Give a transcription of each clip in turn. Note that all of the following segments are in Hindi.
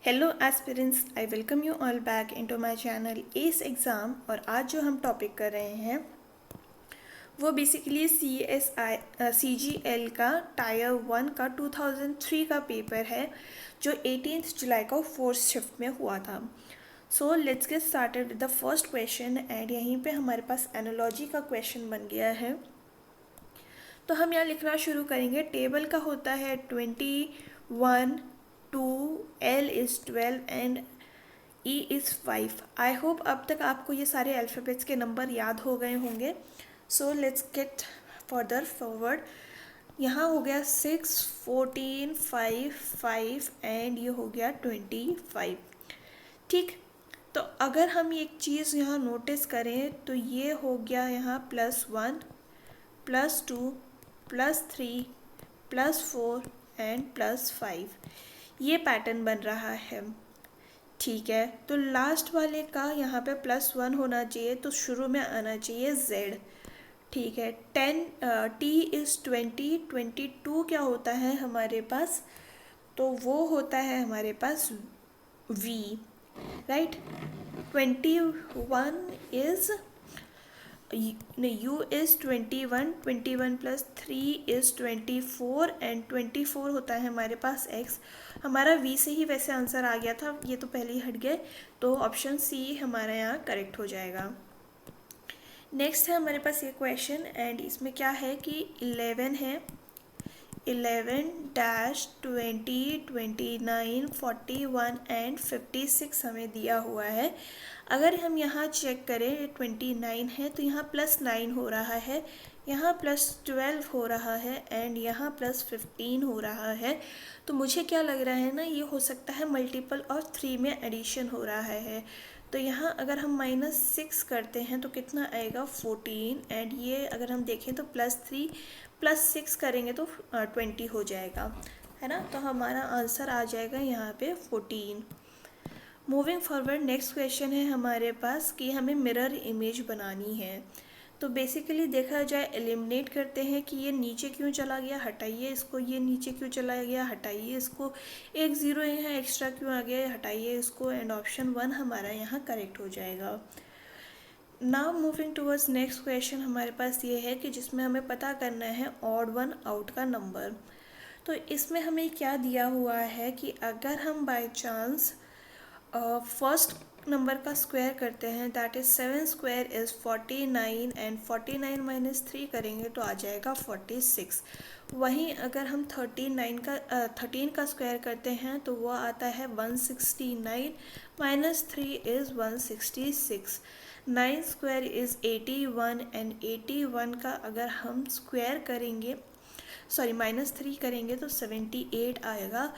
Hello aspirants, I welcome you all back into my channel S exam. और आज जो हम टॉपिक कर रहे हैं वो बेसिकली सी जी एल का टायर 1 का 2003 का पेपर है जो 18 जुलाई को फोर्थ शिफ्ट में हुआ था। So let's get started with the first question and यहीं पे हमारे पास एनालॉजी का क्वेश्चन बन गया है। तो हम यहाँ लिखना शुरू करेंगे। टेबल का होता है 21, 2, L is 12 and E is 5। I hope अब तक आपको ये सारे अल्फ़ाबेट्स के नंबर याद हो गए होंगे। So let's get further forward. यहाँ हो गया 6, 14, 5, 5 एंड ये हो गया 25। ठीक, तो अगर हम एक चीज़ यहाँ नोटिस करें तो ये हो गया यहाँ +1, +2, +3, +4 एंड +5। ये पैटर्न बन रहा है। ठीक है, तो लास्ट वाले का यहाँ पे +1 होना चाहिए, तो शुरू में आना चाहिए Z। ठीक है, 10 T इज़ 20, 22 क्या होता है हमारे पास, तो वो होता है हमारे पास V, right. 21 is U is 21, 21 + 3 is 24 and 24 होता है हमारे पास X। हमारा V से ही वैसे आंसर आ गया था, ये तो पहले ही हट गए, तो ऑप्शन सी हमारा यहाँ करेक्ट हो जाएगा। नेक्स्ट है हमारे पास ये क्वेश्चन एंड इसमें क्या है कि 11 है, 11 डैश 20, 29, 41 एंड 56 हमें दिया हुआ है। अगर हम यहाँ चेक करें 29 है तो यहाँ +9 हो रहा है, यहाँ +12 हो रहा है एंड यहाँ +15 हो रहा है। तो मुझे क्या लग रहा है ना, ये हो सकता है मल्टीपल और 3 में एडिशन हो रहा है। तो यहाँ अगर हम -6 करते हैं तो कितना आएगा 14 एंड ये अगर हम देखें तो +3 +6 करेंगे तो 20 हो जाएगा, है ना। तो हमारा आंसर आ जाएगा यहाँ पे 14। मूविंग फॉरवर्ड, नेक्स्ट क्वेश्चन है हमारे पास कि हमें मिरर इमेज बनानी है। तो बेसिकली देखा जाए एलिमिनेट करते हैं कि ये नीचे क्यों चला गया, हटाइए इसको, ये नीचे क्यों चला गया, हटाइए इसको, एक ज़ीरो यहाँ एक्स्ट्रा क्यों आ गया, हटाइए इसको, एंड ऑप्शन 1 हमारा यहाँ करेक्ट हो जाएगा। Now moving towards next question, हमारे पास ये है कि जिसमें हमें पता करना है ऑड वन आउट का नंबर। तो इसमें हमें क्या दिया हुआ है कि अगर हम बाय चांस फर्स्ट नंबर का स्क्वायर करते हैं, that is 7 square is 49 and 49 - 3 करेंगे तो आ जाएगा 46। वहीं अगर हम 13 का स्क्वायर करते हैं तो वो आता है 169 - 3 इज़ 166। 9 स्क्वायर इज़ 81 एंड 81 का अगर हम स्क्वायर करेंगे, सॉरी -3 करेंगे तो 78 आएगा।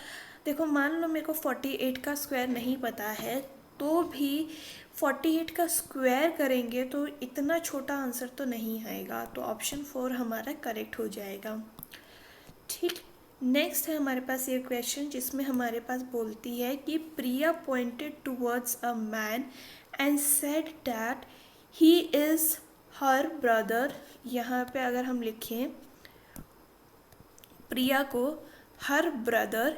देखो मान लो मेरे को 48 का स्क्वायर नहीं पता है, तो भी 48 का स्क्वायर करेंगे तो इतना छोटा आंसर तो नहीं आएगा, तो ऑप्शन 4 हमारा करेक्ट हो जाएगा। ठीक, नेक्स्ट है हमारे पास ये क्वेश्चन जिसमें हमारे पास बोलती है कि Priya pointed towards a man and said that he is her brother. यहाँ पे अगर हम लिखें प्रिया को her brother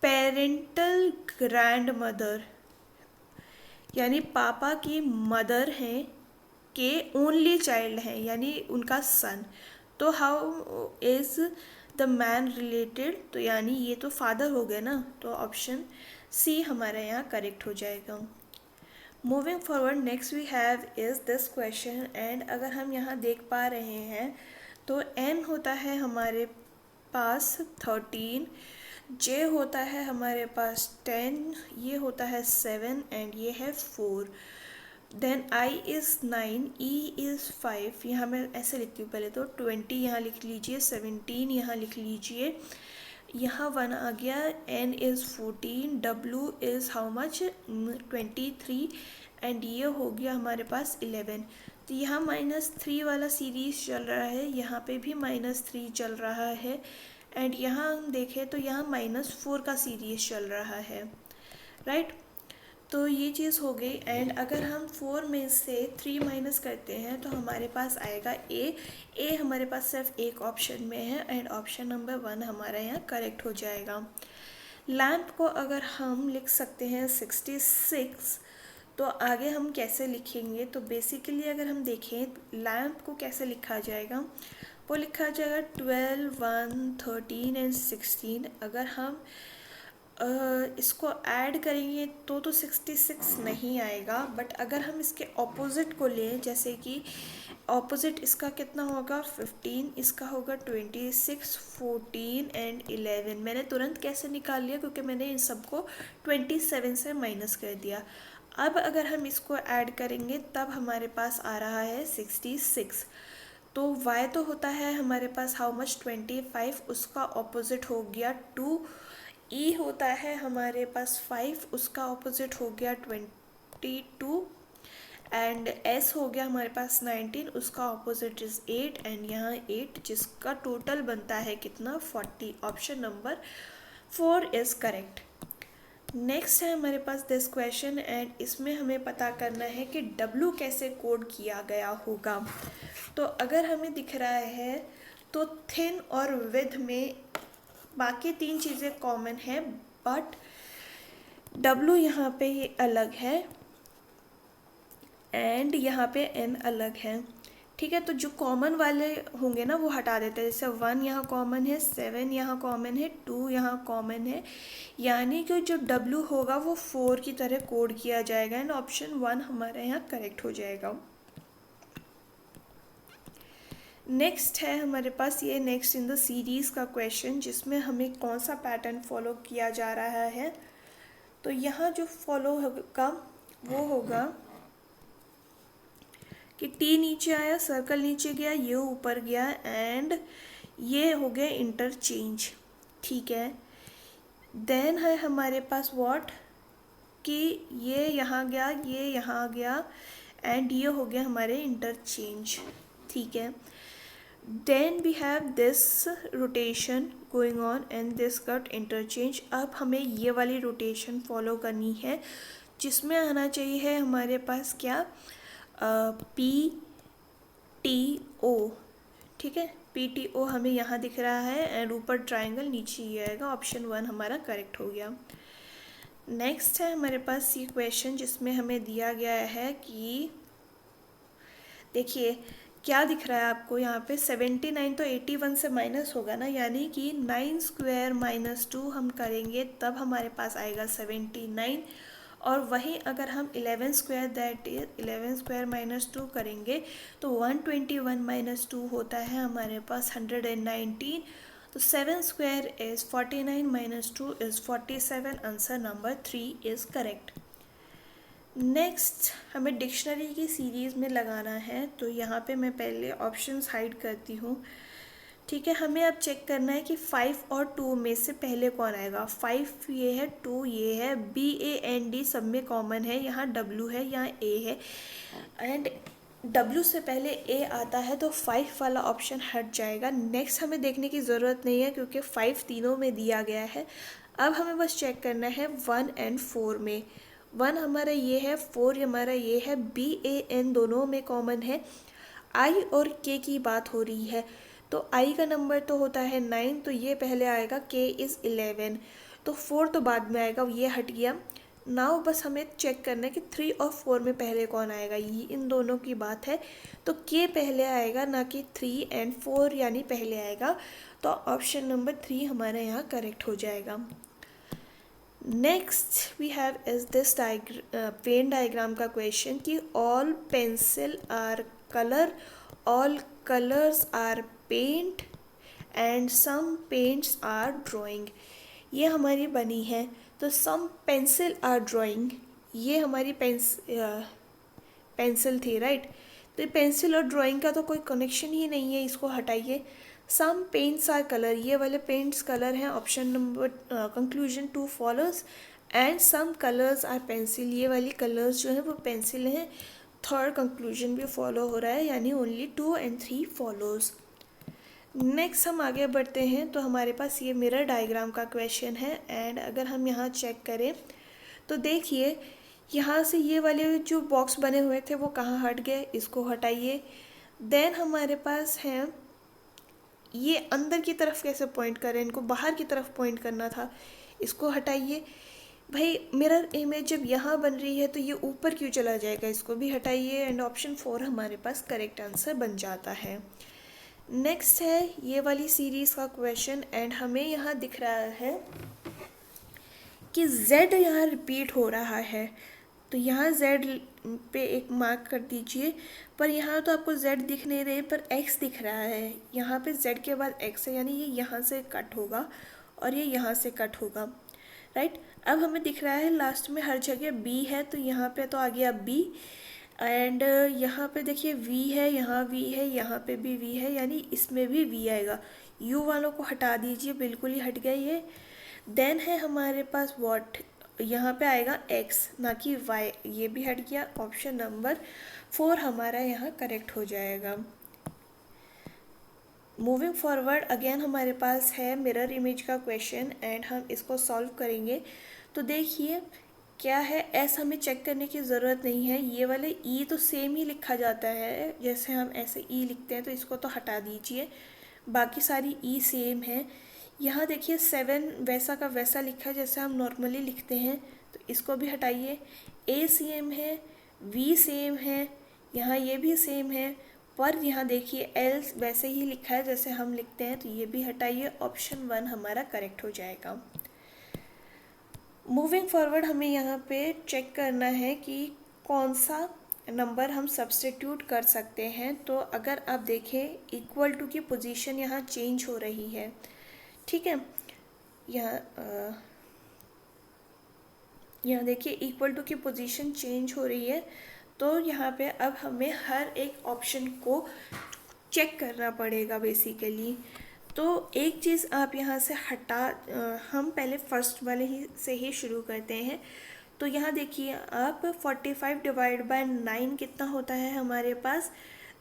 parental grandmother, यानी पापा की मदर हैं के ओनली चाइल्ड हैं, यानी उनका सन। तो how is the man related, तो यानी ये तो फादर हो गए ना, तो ऑप्शन सी हमारा यहाँ करेक्ट हो जाएगा। Moving forward, next we have is this question and अगर हम यहाँ देख पा रहे हैं तो n होता है हमारे पास 13, j होता है हमारे पास 10, ये होता है 7 एंड ये है 4। Then i is 9, e is 5। यहाँ मैं ऐसे लिखती हूँ, पहले तो 20 यहाँ लिख लीजिए, 17 यहाँ लिख लीजिए, यहाँ 1 आ गया, n is 14, w is how much 23 and ये हो गया हमारे पास 11। तो यहाँ -3 वाला सीरीज़ चल रहा है, यहाँ पे भी -3 चल रहा है एंड यहाँ हम देखें तो यहाँ -4 का सीरीज़ चल रहा है, राइट। तो ये चीज़ हो गई एंड अगर हम 4 में से 3 माइनस करते हैं तो हमारे पास आएगा ए हमारे पास सिर्फ एक ऑप्शन में है एंड ऑप्शन नंबर 1 हमारा यहाँ करेक्ट हो जाएगा। लैम्प को अगर हम लिख सकते हैं 66, तो आगे हम कैसे लिखेंगे? तो बेसिकली अगर हम देखें लैम्प को कैसे लिखा जाएगा, वो लिखा जाएगा 12, 1, 13 एंड 16। अगर हम इसको ऐड करेंगे तो 66 नहीं आएगा, बट अगर हम इसके ऑपोजिट को लें, जैसे कि ऑपोजिट इसका कितना होगा 15, इसका होगा 26, 14 एंड 11। मैंने तुरंत कैसे निकाल लिया, क्योंकि मैंने इन सबको 27 से माइनस कर दिया। अब अगर हम इसको ऐड करेंगे तब हमारे पास आ रहा है 66। तो y तो होता है हमारे पास हाउ मच 25, उसका ऑपोजिट हो गया 2। e होता है हमारे पास 5, उसका ऑपोजिट हो गया 22। एंड s हो गया हमारे पास 19, उसका ऑपोजिट इज 8। एंड यहाँ 8 जिसका टोटल बनता है कितना 40। Option number 4 is correct. Next है हमारे पास दिस क्वेश्चन, एंड इसमें हमें पता करना है कि W कैसे कोड किया गया होगा। तो अगर हमें दिख रहा है तो थिन और विथ में बाकी 3 चीज़ें कॉमन है, बट W यहाँ पे ये अलग है एंड यहाँ पे N अलग है। ठीक है, तो जो कॉमन वाले होंगे ना वो हटा देते हैं। जैसे 1 यहाँ कॉमन है, 7 यहाँ कॉमन है, 2 यहाँ कॉमन है, यानी कि जो W होगा वो 4 की तरह कोड किया जाएगा एंड ऑप्शन 1 हमारे यहाँ करेक्ट हो जाएगा। नेक्स्ट है हमारे पास ये नेक्स्ट इन द सीरीज़ का क्वेश्चन, जिसमें हमें कौन सा पैटर्न फॉलो किया जा रहा है। तो यहाँ जो फॉलो होगा वो होगा कि T नीचे आया, सर्कल नीचे गया, ये ऊपर गया एंड ये हो गया इंटरचेंज। ठीक है, देन है हमारे पास व्हाट कि ये यहाँ गया, ये यहाँ गया एंड ये हो गया हमारे इंटरचेंज। ठीक है, then we have this rotation going on and this got interchange. अब हमें ये वाली रोटेशन फॉलो करनी है, जिसमें आना चाहिए है हमारे पास क्या PTO। ठीक है, PTO हमें यहाँ दिख रहा है एंड ऊपर ट्राइंगल, नीचे ये आएगा। ऑप्शन 1 हमारा करेक्ट हो गया। नेक्स्ट है हमारे पास ये क्वेश्चन, जिसमें हमें दिया गया है कि देखिए क्या दिख रहा है आपको यहाँ पे 79, तो 81 से माइनस होगा ना, यानी कि 9 स्क्वायर माइनस 2 हम करेंगे तब हमारे पास आएगा 79। और वहीं अगर हम 11 square that is 11 square minus 2 करेंगे तो 121 माइनस 2 होता है हमारे पास 119। तो 7 square is 49 minus 2 is 47। Answer number 3 is correct. Next हमें डिक्शनरी की सीरीज़ में लगाना है, तो यहाँ पे मैं पहले ऑप्शंस हाइड करती हूँ। ठीक है, हमें अब चेक करना है कि 5 और 2 में से पहले कौन आएगा। 5 ये है, 2 ये है, BAND सब में कॉमन है, यहाँ W है, यहाँ A है एंड W से पहले A आता है तो 5 वाला ऑप्शन हट जाएगा। नेक्स्ट हमें देखने की ज़रूरत नहीं है क्योंकि 5 तीनों में दिया गया है। अब हमें बस चेक करना है 1 एंड 4 में। 1 हमारा ये है, 4 हमारा ये है, BAN दोनों में कॉमन है। I और K की बात हो रही है, तो I का नंबर तो होता है 9, तो ये पहले आएगा, K इज़ 11, तो 4 तो बाद में आएगा, ये हट गया। नाउ बस हमें चेक करना है कि 3 और 4 में पहले कौन आएगा, ये इन दोनों की बात है, तो K पहले आएगा ना कि 3 एंड 4 यानी पहले आएगा। तो ऑप्शन नंबर 3 हमारे यहाँ करेक्ट हो जाएगा। Next we have is this Venn diagram का क्वेश्चन कि all pencil are colour, all colours are paint and some paints are drawing. ये हमारी बनी है, तो सम पेंसिल आर ड्राइंग, ये हमारी पेंसिल थी, राइट। तो पेंसिल और ड्राइंग का तो कोई कनेक्शन ही नहीं है, इसको हटाइए। सम पेंट्स आर कलर, ये वाले पेंट्स कलर हैं, option number conclusion 2 follows. And some colours are pencil, ये वाली कलर्स जो हैं वो पेंसिल हैं। थर्ड कंक्लूजन भी फॉलो हो रहा है, यानी ओनली 2 एंड 3 फॉलोज। नेक्स्ट हम आगे बढ़ते हैं, तो हमारे पास ये मिरर डायग्राम का क्वेश्चन है एंड अगर हम यहाँ चेक करें तो देखिए यहाँ से ये वाले जो बॉक्स बने हुए थे वो कहाँ हट गए, इसको हटाइए। देन हमारे पास हैं ये अंदर की तरफ कैसे पॉइंट करें, इनको बाहर की तरफ पॉइंट करना था, इसको हटाइए। भाई मिरर इमेज जब यहाँ बन रही है तो ये ऊपर क्यों चला जाएगा, इसको भी हटाइए एंड ऑप्शन 4 हमारे पास करेक्ट आंसर बन जाता है। नेक्स्ट है ये वाली सीरीज़ का क्वेश्चन एंड हमें यहाँ दिख रहा है कि z यहाँ रिपीट हो रहा है, तो यहाँ z पे एक मार्क कर दीजिए। पर यहाँ तो आपको z दिख नहीं रही पर x दिख रहा है, यहाँ पे z के बाद x है, यानी ये यहाँ से कट होगा और ये यहाँ से कट होगा, राइट। अब हमें दिख रहा है लास्ट में हर जगह b है, तो यहाँ पे तो आ गया b एंड यहाँ पे देखिए v है, यहाँ v है, यहाँ पे भी v है, यानी इसमें भी v आएगा। u वालों को हटा दीजिए, बिल्कुल ही हट गया ये। देन है हमारे पास व्हाट, यहाँ पे आएगा x ना कि y, ये भी हट गया। ऑप्शन नंबर 4 हमारा यहाँ करेक्ट हो जाएगा। मूविंग फॉरवर्ड अगेन हमारे पास है मिरर इमेज का क्वेश्चन एंड हम इसको सॉल्व करेंगे। तो देखिए क्या है, s हमें चेक करने की ज़रूरत नहीं है, ये वाले e तो सेम ही लिखा जाता है, जैसे हम ऐसे e लिखते हैं तो इसको तो हटा दीजिए, बाकी सारी e सेम है। यहाँ देखिए 7 वैसा का वैसा लिखा है जैसे हम नॉर्मली लिखते हैं, तो इसको भी हटाइए। a सेम है, v सेम है, यहाँ ये भी सेम है, पर यहाँ देखिए l वैसे ही लिखा है जैसे हम लिखते हैं, तो ये भी हटाइए। ऑप्शन 1 हमारा करेक्ट हो जाएगा। मूविंग फॉरवर्ड हमें यहाँ पे चेक करना है कि कौन सा नंबर हम सब्स्टिट्यूट कर सकते हैं। तो अगर आप देखें इक्वल टू की पोजीशन यहाँ चेंज हो रही है, ठीक है। यहाँ देखिए इक्वल टू की पोजीशन चेंज हो रही है, तो यहाँ पे अब हमें हर एक ऑप्शन को चेक करना पड़ेगा बेसिकली। तो एक चीज़ आप यहाँ से हम पहले फर्स्ट वाले ही से ही शुरू करते हैं। तो यहाँ देखिए आप 45 डिवाइड बाय 9 कितना होता है हमारे पास,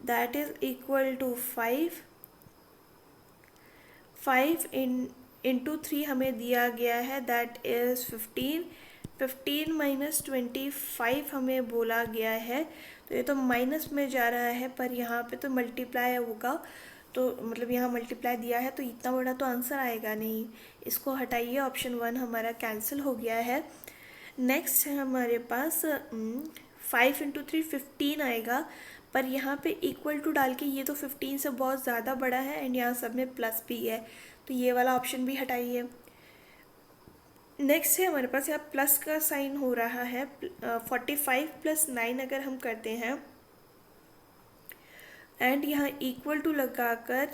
that is equal to 5 into 3 हमें दिया गया है, दैट इज़ 15 माइनस 25 हमें बोला गया है, तो ये तो माइनस में जा रहा है, पर यहाँ पे तो मल्टीप्लाई होगा, तो मतलब यहाँ मल्टीप्लाई दिया है तो इतना बड़ा तो आंसर आएगा नहीं, इसको हटाइए। ऑप्शन 1 हमारा कैंसिल हो गया है। नेक्स्ट है हमारे पास 5 इंटू 3 15 आएगा, पर यहाँ पे इक्वल टू डाल के ये तो 15 से बहुत ज़्यादा बड़ा है एंड यहाँ सब में प्लस भी है, तो ये वाला ऑप्शन भी हटाइए। नेक्स्ट है हमारे पास यहाँ प्लस का साइन हो रहा है, 45 प्लस 9 अगर हम करते हैं एंड यहाँ इक्वल टू लगाकर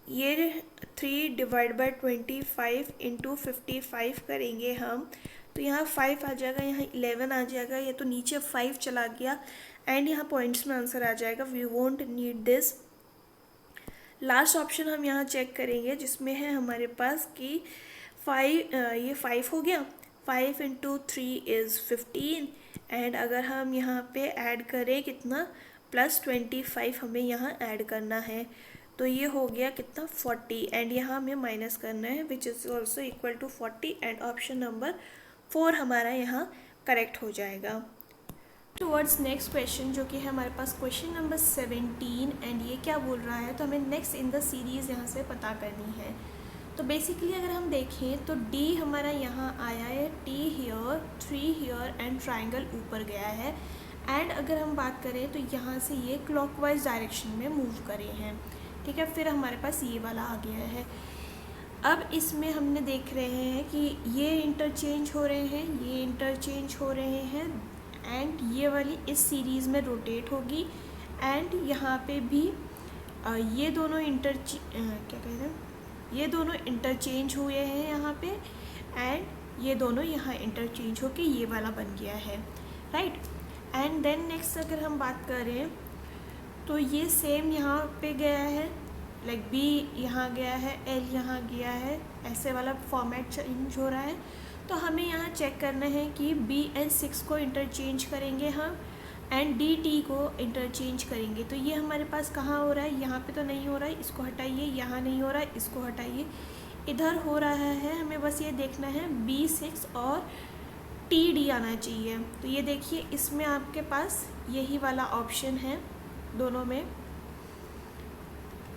ये 3 डिवाइड बाय 25 इंटू 55 करेंगे हम, तो यहाँ 5 आ जाएगा, यहाँ 11 आ जाएगा, ये तो नीचे 5 चला गया एंड यहाँ पॉइंट्स में आंसर आ जाएगा। We won't need this. Last option हम यहाँ चेक करेंगे जिसमें है हमारे पास कि ये 5 हो गया, 5 इंटू 3 इज़ 15 एंड अगर हम यहाँ पे ऐड करें कितना प्लस 25 हमें यहाँ ऐड करना है, तो ये हो गया कितना 40 एंड यहाँ हमें माइनस करना है which is also equal to 40 and option number 4 हमारा यहाँ करेक्ट हो जाएगा। टुवर्ड्स नेक्स्ट क्वेश्चन जो कि है हमारे पास क्वेश्चन नंबर 17 एंड ये क्या बोल रहा है, तो हमें नेक्स्ट इन द सीरीज़ यहाँ से पता करनी है। तो बेसिकली अगर हम देखें तो D हमारा यहाँ आया है, T here, 3 here and triangle ऊपर गया है एंड अगर हम बात करें तो यहाँ से ये क्लॉकवाइज डायरेक्शन में मूव करे हैं, ठीक है। फिर हमारे पास ये वाला आ गया है। अब इसमें हमने देख रहे हैं कि ये इंटरचेंज हो रहे हैं, ये इंटरचेंज हो रहे हैं एंड ये वाली इस सीरीज़ में रोटेट होगी एंड यहाँ पे भी ये दोनों ये दोनों इंटरचेंज हुए हैं यहाँ पे एंड ये दोनों यहाँ इंटरचेंज होके ये वाला बन गया है, राइट। एंड देन नेक्स्ट अगर हम बात करें तो ये सेम यहाँ पे गया है, लाइक B यहाँ गया है, L यहाँ गया है, ऐसे वाला फॉर्मेट चेंज हो रहा है। तो हमें यहाँ चेक करना है कि B and 6 को इंटरचेंज करेंगे हम एंड D T को इंटरचेंज करेंगे, तो ये हमारे पास कहाँ हो रहा है, यहाँ पे तो नहीं हो रहा है, इसको हटाइए, यहाँ नहीं हो रहा है, इसको हटाइए, इधर हो रहा है। हमें बस ये देखना है B6 और TD आना चाहिए। तो ये देखिए इसमें आपके पास यही वाला ऑप्शन है, दोनों में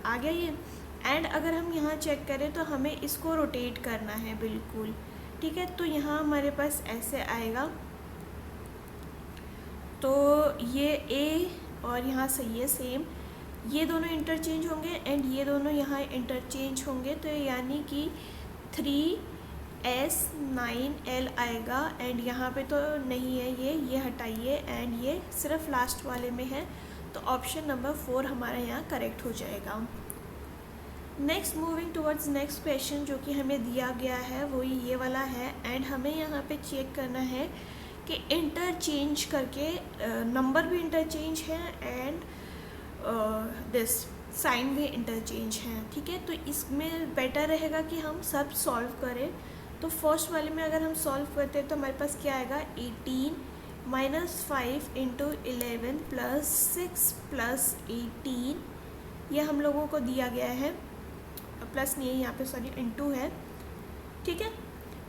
आ गया ये। एंड अगर हम यहाँ चेक करें तो हमें इसको रोटेट करना है बिल्कुल, ठीक है, तो यहाँ हमारे पास ऐसे आएगा, तो ये ए और यहाँ से ये सेम, ये दोनों इंटरचेंज होंगे एंड ये दोनों यहाँ इंटरचेंज होंगे, तो यानी कि 3s9l आएगा एंड यहाँ पे तो नहीं है, ये हटाइए एंड ये सिर्फ लास्ट वाले में है, तो ऑप्शन नंबर 4 हमारा यहाँ करेक्ट हो जाएगा। Next moving towards next question जो कि हमें दिया गया है वो ये वाला है एंड हमें यहाँ पे चेक करना है कि इंटरचेंज करके नंबर भी इंटरचेंज है एंड दिस साइन भी इंटरचेंज है, ठीक है। तो इसमें बेटर रहेगा कि हम सब सॉल्व करें। तो फर्स्ट वाले में अगर हम सॉल्व करते हैं तो हमारे पास क्या आएगा, 18 - 5 × 11 + 6 + 18, ये हम लोगों को दिया गया है, प्लस नहीं है यहाँ पे, सॉरी इनटू है, ठीक है।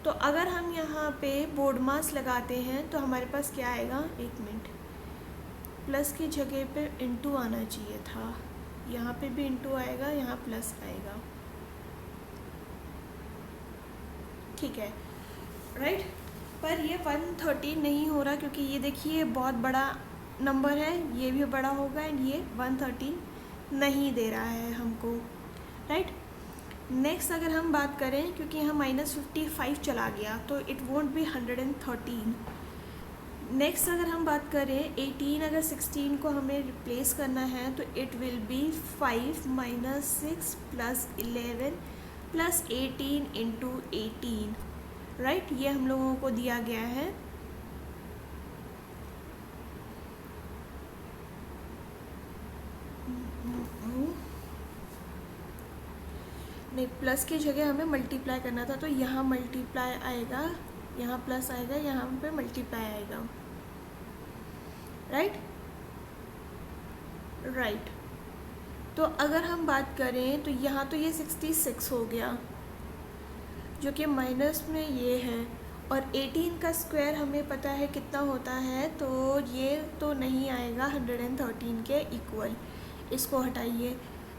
तो अगर हम यहाँ पे बोर्ड मास लगाते हैं तो हमारे पास क्या आएगा, एक मिनट, प्लस की जगह पे इनटू आना चाहिए था, यहाँ पे भी इनटू आएगा, यहाँ प्लस आएगा, ठीक है, राइट। पर ये 130 नहीं हो रहा क्योंकि ये देखिए बहुत बड़ा नंबर है, ये भी बड़ा होगा एंड ये 130 नहीं दे रहा है हमको, राइट। नेक्स्ट अगर हम बात करें, क्योंकि यहाँ -55 चला गया तो इट वोंट बी 113। नेक्स्ट अगर हम बात करें 18, अगर 16 को हमें रिप्लेस करना है तो इट विल बी 5 - 6 + 11 + 18 × 18, राइट। ये हम लोगों को दिया गया है। नहीं, प्लस की जगह हमें मल्टीप्लाई करना था, तो यहाँ मल्टीप्लाई आएगा, यहाँ प्लस आएगा, यहाँ पे मल्टीप्लाई आएगा, राइट, राइट। तो अगर हम बात करें तो यहाँ तो ये 66 हो गया जो कि माइनस में ये है, और 18 का स्क्वायर हमें पता है कितना होता है, तो ये तो नहीं आएगा 113 के इक्वल, इसको हटाइए।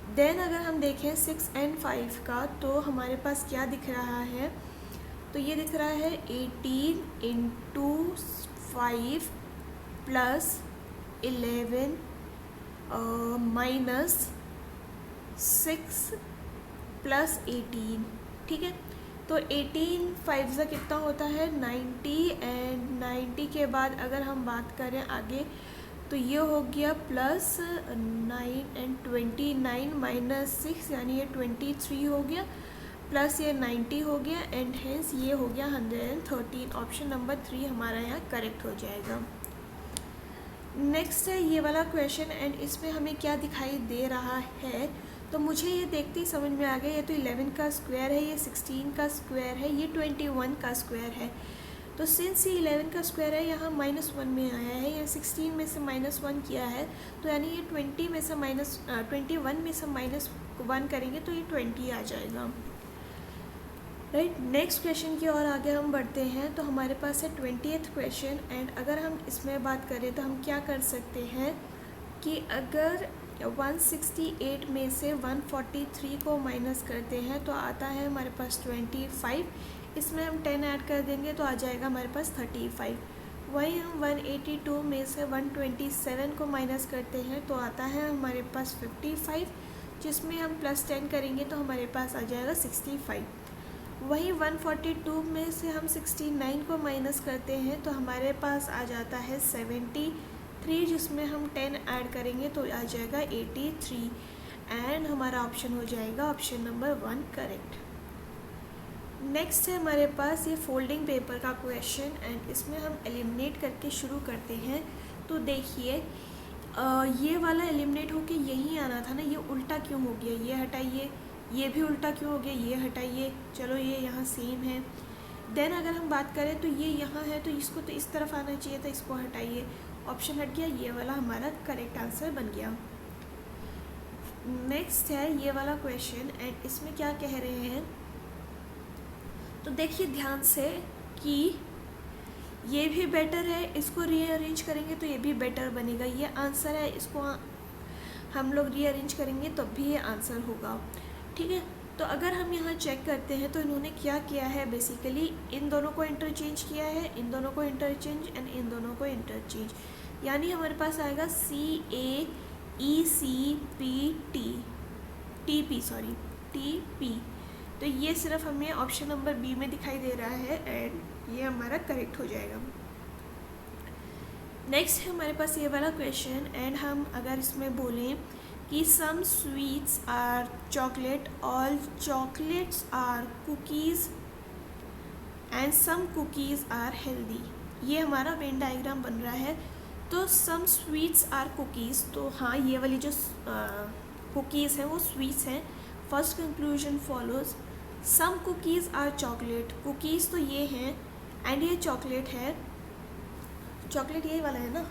देन अगर हम देखें 6 और 5 का, तो हमारे पास क्या दिख रहा है, तो ये दिख रहा है 18 × 5 + 11 -6 + 18, ठीक है। तो 18 5 से कितना होता है, 90, एंड 90 के बाद अगर हम बात करें आगे तो ये हो गया +9 एंड 29 - 6 यानी ये 23 हो गया, प्लस ये 90 हो गया एंड हेंस ये हो गया 113। ऑप्शन नंबर 3 हमारा यहाँ करेक्ट हो जाएगा। नेक्स्ट है ये वाला क्वेश्चन एंड इसमें हमें क्या दिखाई दे रहा है, तो मुझे ये देखते ही समझ में आ गया, ये तो 11 का स्क्वायर है, ये 16 का स्क्वायर है, ये 21 का स्क्वायर है। तो सिंस ये 11 का स्क्वायर है, यहाँ -1 में आया है, या 16 में से -1 किया है, तो यानी ये 21 में से -1 करेंगे तो ये 20 आ जाएगा, राइट। नेक्स्ट क्वेश्चन की ओर आगे हम बढ़ते हैं, तो हमारे पास है 20th क्वेश्चन एंड अगर हम इसमें बात करें तो हम क्या कर सकते हैं कि अगर 168 में से 143 को माइनस करते हैं तो आता है हमारे पास 25, इसमें हम 10 ऐड कर देंगे तो आ जाएगा हमारे पास 35। वहीं हम 182 में से 127 को माइनस करते हैं तो आता है हमारे पास 55, जिसमें हम +10 करेंगे तो हमारे पास आ जाएगा 65। वहीं 142 में से हम 69 को माइनस करते हैं तो हमारे पास आ जाता है 73, जिसमें हम 10 ऐड करेंगे तो आ जाएगा 83 एंड हमारा ऑप्शन हो जाएगा ऑप्शन नंबर 1 करेक्ट। नेक्स्ट है हमारे पास ये फोल्डिंग पेपर का क्वेश्चन एंड इसमें हम एलिमिनेट करके शुरू करते हैं। तो देखिए ये वाला एलिमिनेट होके यहीं आना था ना, ये उल्टा क्यों हो गया, ये हटाइए, ये भी उल्टा क्यों हो गया, ये हटाइए, चलो ये यहाँ सेम है। देन अगर हम बात करें तो ये यहाँ है तो इसको तो इस तरफ आना चाहिए था, इसको हटाइए, ऑप्शन हट गया, ये वाला हमारा करेक्ट आंसर बन गया। नेक्स्ट है ये वाला क्वेश्चन एंड इसमें क्या कह रहे हैं, तो देखिए ध्यान से कि ये भी बेटर है, इसको रीअरेंज करेंगे तो ये भी बेटर बनेगा, ये आंसर है, इसको हम लोग रीअरेंज करेंगे तब भी ये आंसर होगा, ठीक है। तो अगर हम यहाँ चेक करते हैं तो इन्होंने क्या किया है, बेसिकली इन दोनों को इंटरचेंज किया है, इन दोनों को इंटरचेंज एंड इन दोनों को इंटरचेंज, यानी हमारे पास आएगा TP। तो ये सिर्फ हमें ऑप्शन नंबर बी में दिखाई दे रहा है एंड ये हमारा करेक्ट हो जाएगा। नेक्स्ट है हमारे पास ये वाला क्वेश्चन एंड हम अगर इसमें बोलें कि some sweets are chocolate, all chocolates are cookies and some cookies are healthy, ये हमारा वेन डायग्राम बन रहा है। तो सम स्वीट्स आर कुकीज़, तो हाँ ये वाली जो कुकीज़ हैं वो स्वीट्स हैं। First conclusion follows. Some cookies are chocolate, cookies तो ये हैं एंड ये चॉकलेट है, चॉकलेट यही वाला है ना।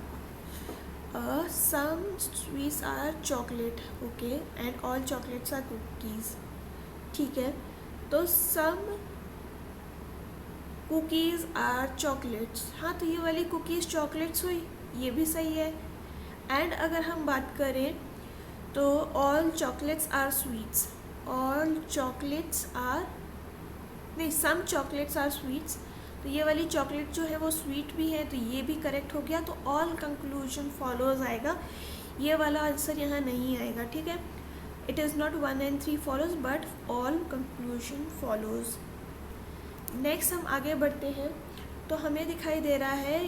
Some sweets are chocolate, okay, and all chocolates are cookies, ठीक है। तो सम कुकीज़ आर चॉकलेट्स, हाँ तो ये वाली कुकीज़ चॉकलेट्स हुई, ये भी सही है। एंड अगर हम बात करें तो all chocolates are sweets, all chocolates are नहीं, सम चॉकलेट्स आर स्वीट्स, तो ये वाली चॉकलेट जो है वो स्वीट भी है, तो ये भी करेक्ट हो गया। तो ऑल कंक्लूजन फॉलोज आएगा, ये वाला आंसर यहाँ नहीं आएगा, ठीक है। It is not 1 and 3 follows but all conclusion follows. Next हम आगे बढ़ते हैं तो हमें दिखाई दे रहा है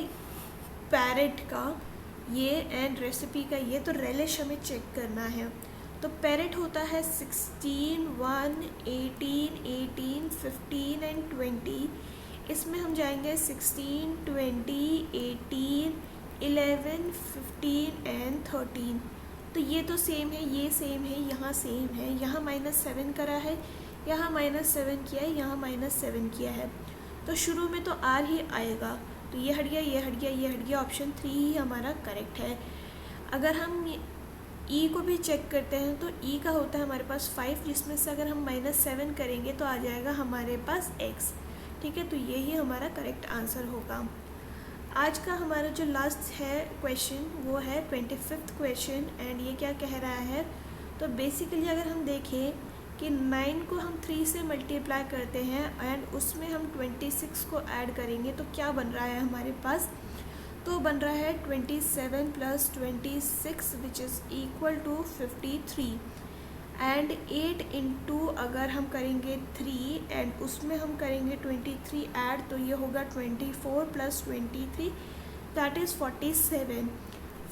पैरेट का ये एंड रेसिपी का ये, तो रेलिश हमें चेक करना है। तो पैरेट होता है 16, 1, 18, 18, 15 एंड 20। इसमें हम जाएंगे 16, 20, 18, 11, 15 एंड 13। तो ये तो सेम है, ये सेम है, यहाँ सेम है, यहाँ -7 करा है, यहाँ -7 किया है, यहाँ -7 किया है। तो शुरू में तो आर ही आएगा, तो ये हट गया, ये हट गया, ये हट गया, ऑप्शन 3 ही हमारा करेक्ट है। अगर हम ई को भी चेक करते हैं तो ई का होता है हमारे पास 5, जिसमें से अगर हम -7 करेंगे तो आ जाएगा हमारे पास x, ठीक है। तो यही हमारा करेक्ट आंसर होगा। आज का हमारा जो लास्ट है क्वेश्चन वो है 25th क्वेश्चन एंड ये क्या कह रहा है, तो बेसिकली अगर हम देखें कि 9 को हम 3 से मल्टीप्लाई करते हैं एंड उसमें हम 26 को ऐड करेंगे तो क्या बन रहा है हमारे पास, तो बन रहा है 27 + 26 which is equal to 53 and 8 into अगर हम करेंगे 3 एंड उसमें हम करेंगे 23 ऐड, तो ये होगा 24 + 23 दैट इज़ 47।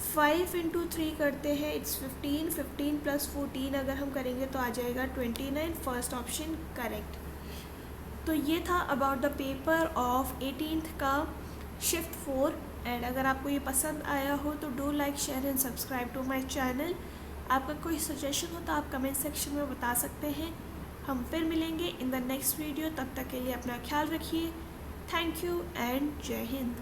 5 इंटू 3 करते हैं इट्स 15, 15 + 14 अगर हम करेंगे तो आ जाएगा 29, फर्स्ट ऑप्शन करेक्ट। तो ये था about the paper of 18th का शिफ्ट 4 एंड अगर आपको ये पसंद आया हो तो do like, share and subscribe to my channel. आपका कोई सजेशन हो तो आप कमेंट सेक्शन में बता सकते हैं। हम फिर मिलेंगे इन द नेक्स्ट वीडियो, तब तक के लिए अपना ख्याल रखिए। थैंक यू एंड जय हिंद।